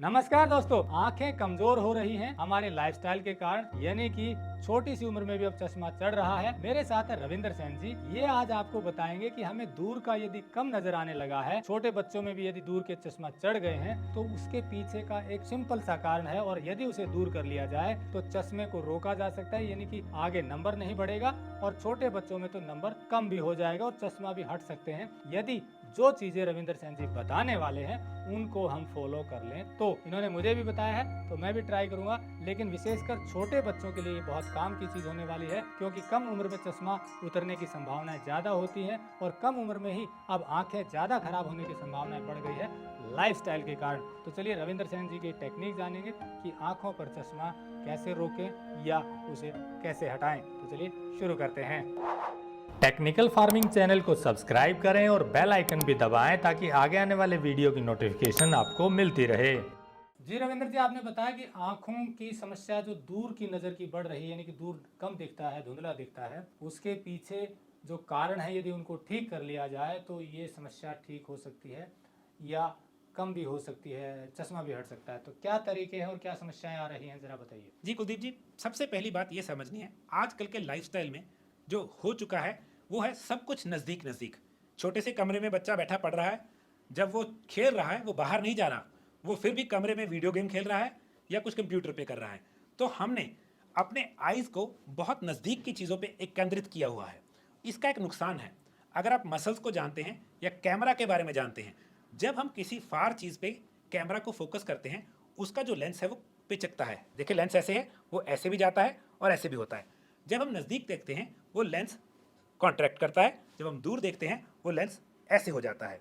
नमस्कार दोस्तों, आंखें कमजोर हो रही हैं हमारे लाइफस्टाइल के कारण, यानी कि छोटी सी उम्र में भी अब चश्मा चढ़ रहा है। मेरे साथ है रविंद्र सेन जी। ये आज आपको बताएंगे कि हमें दूर का यदि कम नजर आने लगा है, छोटे बच्चों में भी यदि दूर के चश्मा चढ़ गए हैं, तो उसके पीछे का एक सिंपल सा कारण है और यदि उसे दूर कर लिया जाए तो चश्मे को रोका जा सकता है, यानी कि आगे नंबर नहीं बढ़ेगा और छोटे बच्चों में तो नंबर कम भी हो जाएगा और चश्मा भी हट सकते हैं, यदि जो चीजें रविंद्र सेन जी बताने वाले हैं उनको हम फॉलो कर लें। तो इन्होंने मुझे भी बताया है तो मैं भी ट्राई करूंगा, लेकिन विशेषकर छोटे बच्चों के लिए ये बहुत काम की चीज होने वाली है, क्योंकि कम उम्र में चश्मा उतरने की संभावनाएं ज्यादा होती हैं और कम उम्र में ही अब आंखें ज्यादा खराब होने की संभावनाएं बढ़ गई है लाइफस्टाइल के कारण। तो चलिए रविंद्र सेन जी की टेक्निक जानेंगे कि आंखों पर चश्मा कैसे रोकें या उसे कैसे हटाएं। तो चलिए शुरू करते हैं। टेक्निकल फार्मिंग चैनल को सब्सक्राइब करें और बेल आइकन भी दबाएं ताकि आगे आने वाले वीडियो की नोटिफिकेशन आपको मिलती रहे। जी रविंद्र जी, आपने बताया कि आंखों की समस्या जो दूर की नज़र की बढ़ रही है, यानी कि दूर कम दिखता है, धुंधला दिखता है, उसके पीछे जो कारण है यदि उनको ठीक कर लिया जाए तो ये समस्या ठीक हो सकती है या कम भी हो सकती है, चश्मा भी हट सकता है। तो क्या तरीके हैं और क्या समस्याएं आ रही हैं, ज़रा बताइए। जी कुलदीप जी, सबसे पहली बात ये समझनी है, आजकल के लाइफस्टाइल में जो हो चुका है वो है सब कुछ नज़दीक नज़दीक। छोटे से कमरे में बच्चा बैठा पढ़ रहा है, जब वो खेल रहा है वो बाहर नहीं जा रहा, वो फिर भी कमरे में वीडियो गेम खेल रहा है या कुछ कंप्यूटर पे कर रहा है। तो हमने अपने आइज़ को बहुत नज़दीक की चीज़ों पे एक केंद्रित किया हुआ है। इसका एक नुकसान है, अगर आप मसल्स को जानते हैं या कैमरा के बारे में जानते हैं, जब हम किसी फार चीज़ पे कैमरा को फोकस करते हैं, उसका जो लेंस है वो पिचकता है। देखिए लेंस ऐसे है, वो ऐसे भी जाता है और ऐसे भी होता है। जब हम नज़दीक देखते हैं वो लेंस कॉन्ट्रैक्ट करता है, जब हम दूर देखते हैं वो लेंस ऐसे हो जाता है।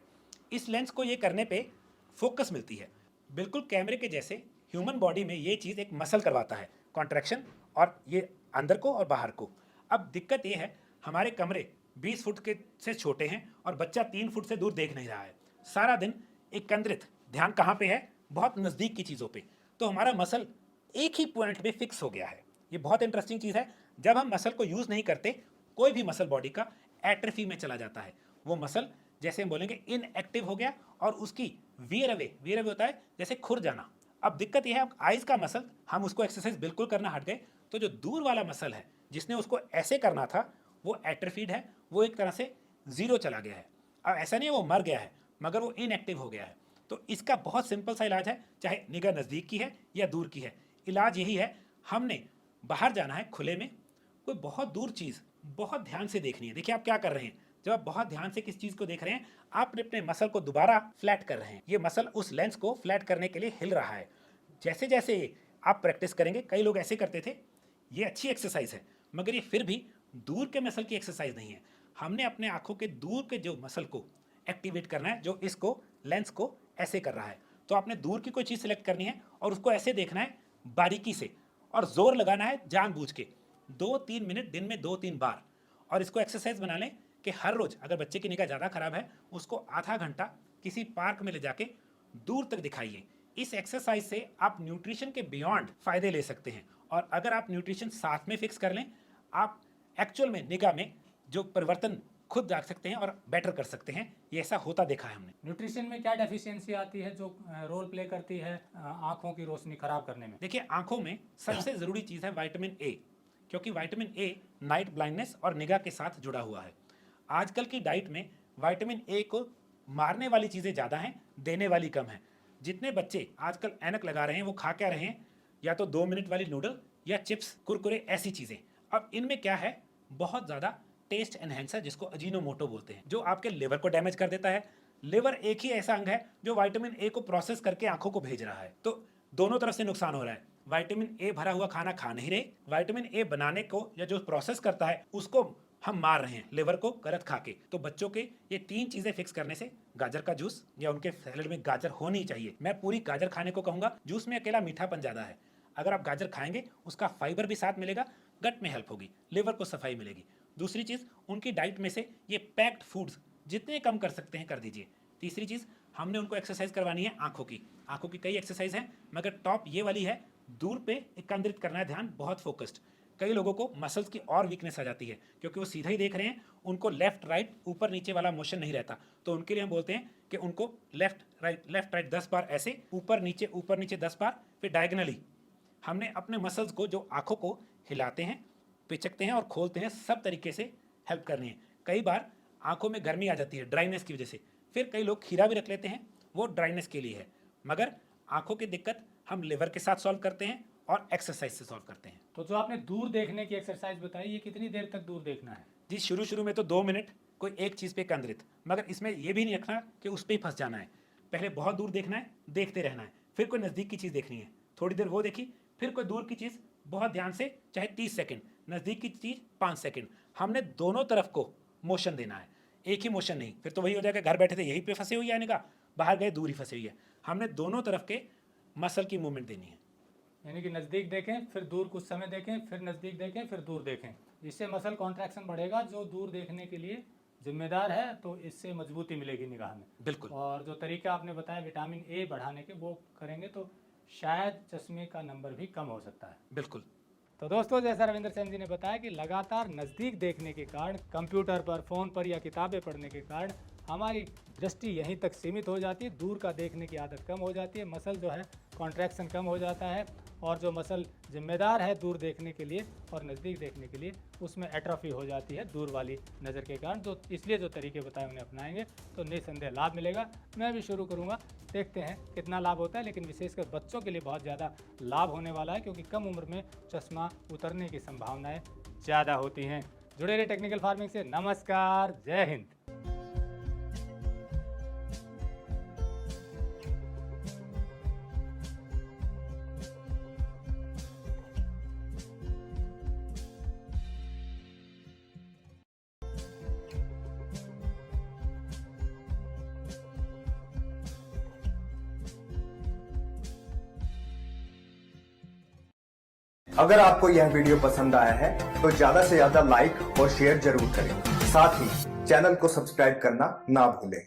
इस लेंस को ये करने पे फोकस मिलती है। बिल्कुल कैमरे के जैसे ह्यूमन बॉडी में ये चीज़ एक मसल करवाता है, कॉन्ट्रैक्शन, और ये अंदर को और बाहर को। अब दिक्कत ये है, हमारे कमरे 20 फुट के से छोटे हैं और बच्चा 3 फुट से दूर देख नहीं रहा है। सारा दिन एक केंद्रित ध्यान कहाँ पे है? बहुत नज़दीक की चीज़ों पे। तो हमारा मसल एक ही पॉइंट पे फिक्स हो गया है। ये बहुत इंटरेस्टिंग चीज़ है। जब हम मसल को यूज़ नहीं करते, कोई भी मसल बॉडी का एट्रोफी में चला जाता है। वो मसल जैसे हम बोलेंगे इनएक्टिव हो गया और उसकी वियर अवे होता है जैसे खुर जाना। अब दिक्कत यह है, आइज़ का मसल हम उसको एक्सरसाइज बिल्कुल करना हट गए, तो जो दूर वाला मसल है जिसने उसको ऐसे करना था वो एट्रोफीड है, वो एक तरह से ज़ीरो चला गया है। अब ऐसा नहीं है वो मर गया है, मगर वो इनएक्टिव हो गया है। तो इसका बहुत सिंपल सा इलाज है, चाहे निगाह नज़दीक की है या दूर की है। इलाज यही है, हमने बाहर जाना है खुले में, कोई बहुत दूर चीज़ बहुत ध्यान से देखनी है। देखिए आप क्या कर रहे हैं, जब आप बहुत ध्यान से किस चीज़ को देख रहे हैं, आप अपने मसल को दोबारा फ्लैट कर रहे हैं। ये मसल उस लेंस को फ्लैट करने के लिए हिल रहा है। जैसे जैसे आप प्रैक्टिस करेंगे, कई लोग ऐसे करते थे, ये अच्छी एक्सरसाइज है, मगर ये फिर भी दूर के मसल की एक्सरसाइज नहीं है। हमने अपने आंखों के दूर के जो मसल को एक्टिवेट करना है, जो इसको लेंस को ऐसे कर रहा है। तो आपने दूर की कोई चीज़ सेलेक्ट करनी है और उसको ऐसे देखना है बारीकी से, और जोर लगाना है जानबूझ के 2-3 मिनट दिन में 2-3 बार। और इसको एक्सरसाइज बना लें कि हर रोज़, अगर बच्चे की निगाह ज़्यादा खराब है, उसको आधा घंटा किसी पार्क में ले जाके दूर तक दिखाइए। इस एक्सरसाइज से आप न्यूट्रिशन के बियॉन्ड फायदे ले सकते हैं। और अगर आप न्यूट्रिशन साथ में फिक्स कर लें, आप एक्चुअल में निगाह में जो परिवर्तन खुद देख सकते हैं और बेटर कर सकते हैं। ये ऐसा होता देखा है हमने। न्यूट्रिशन में क्या डेफिशिएंसी आती है जो रोल प्ले करती है आंखों की रोशनी खराब करने में? देखिए आंखों में सबसे ज़रूरी चीज़ है विटामिन ए, क्योंकि विटामिन ए नाइट ब्लाइंडनेस और निगाह के साथ जुड़ा हुआ है। आजकल की डाइट में विटामिन ए को मारने वाली चीज़ें ज़्यादा हैं, देने वाली कम है। जितने बच्चे आजकल ऐनक लगा रहे हैं वो खा क्या रहे हैं? या तो 2 मिनट वाली नूडल या चिप्स, कुरकुरे, ऐसी चीज़ें। अब इनमें क्या है, बहुत ज़्यादा टेस्ट एनहेंसर, जिसको अजीनोमोटो बोलते हैं, जो आपके लिवर को डैमेज कर देता है। लिवर एक ही ऐसा अंग है जो विटामिन ए को प्रोसेस करके आंखों को भेज रहा है। तो दोनों तरफ से नुकसान हो रहा है। विटामिन ए भरा हुआ खाना खा नहीं रहे, विटामिन ए बनाने को या जो प्रोसेस करता है उसको हम मार रहे हैं, लिवर को गलत खा के। तो बच्चों के ये 3 चीजें फिक्स करने से, गाजर का जूस, या उनके सैलेड में गाजर होनी चाहिए। मैं पूरी गाजर खाने को कहूंगा, जूस में अकेला मीठापन ज्यादा है। अगर आप गाजर खाएंगे, उसका फाइबर भी साथ मिलेगा, गट में हेल्प होगी, लिवर को सफाई मिलेगी। दूसरी चीज, उनकी डाइट में से ये पैक्ड फूड्स जितने कम कर सकते हैं कर दीजिए। तीसरी चीज, हमने उनको एक्सरसाइज करवानी है आंखों की। आंखों की कई एक्सरसाइज हैं, मगर टॉप ये वाली है, दूर पे केंद्रित करना है ध्यान, बहुत फोकस्ड। कई लोगों को मसल्स की और वीकनेस आ जाती है क्योंकि वो सीधा ही देख रहे हैं, उनको लेफ्ट राइट ऊपर नीचे वाला मोशन नहीं रहता। तो उनके लिए हम बोलते हैं कि उनको लेफ्ट राइट 10 बार ऐसे ऊपर नीचे 10 बार, फिर डायगनली। हमने अपने मसल्स को जो आंखों को हिलाते हैं, पिचकते हैं और खोलते हैं, सब तरीके से हेल्प करनी है। कई बार आंखों में गर्मी आ जाती है ड्राइनेस की वजह से, फिर कई लोग खीरा भी रख लेते हैं, वो ड्राइनेस के लिए है। मगर आंखों की दिक्कत हम लिवर के साथ सॉल्व करते हैं और एक्सरसाइज से सॉल्व करते हैं। तो जो आपने दूर देखने की एक्सरसाइज बताई, ये कितनी देर तक दूर देखना है? जी, शुरू में तो 2 मिनट कोई एक चीज़ पे केंद्रित, मगर इसमें ये भी नहीं रखना कि उस पर ही फंस जाना है। पहले बहुत दूर देखना है, देखते रहना है, फिर कोई नज़दीक की चीज़ देखनी है, थोड़ी देर वो देखी, फिर कोई दूर की चीज़ बहुत ध्यान से, चाहे 30 सेकंड, नज़दीक की चीज़ 5 सेकंड। हमने दोनों तरफ को मोशन देना है, एक ही मोशन नहीं। फिर तो वही हो जाएगा, घर बैठे थे यहीं पे फंसे हुई है, का बाहर गए दूर ही फंसे हुई है। हमने दोनों तरफ के मसल की मूवमेंट देनी है। यानी कि नज़दीक देखें, फिर दूर कुछ समय देखें, फिर नज़दीक देखें, फिर दूर देखें। इससे मसल कॉन्ट्रैक्शन बढ़ेगा। जो दूर देखने के लिए जिम्मेदार है, तो इससे मजबूती मिलेगी निगाह में। बिल्कुल। और जो तरीका आपने बताया विटामिन ए बढ़ाने के, वो करेंगे तो शायद चश्मे का नंबर भी कम हो सकता है। बिल्कुल। तो दोस्तों, जैसा रविंद्र सेन जी ने बताया कि लगातार नज़दीक देखने के कारण, कंप्यूटर पर, फ़ोन पर या किताबें पढ़ने के कारण हमारी दृष्टि यहीं तक सीमित हो जाती है, दूर का देखने की आदत कम हो जाती है, मसल जो है कॉन्ट्रैक्शन कम हो जाता है, और जो मसल जिम्मेदार है दूर देखने के लिए और नज़दीक देखने के लिए, उसमें एट्रोफी हो जाती है दूर वाली नज़र के कारण। तो इसलिए जो तरीके बताए उन्हें अपनाएंगे तो निसंदेह लाभ मिलेगा। मैं भी शुरू करूँगा, देखते हैं कितना लाभ होता है। लेकिन विशेषकर बच्चों के लिए बहुत ज़्यादा लाभ होने वाला है, क्योंकि कम उम्र में चश्मा उतरने की संभावनाएँ ज़्यादा होती हैं। जुड़े रहे टेक्निकल फार्मिंग से। नमस्कार, जय हिंद। अगर आपको यह वीडियो पसंद आया है तो ज्यादा से ज्यादा लाइक और शेयर जरूर करें। साथ ही चैनल को सब्सक्राइब करना ना भूलें।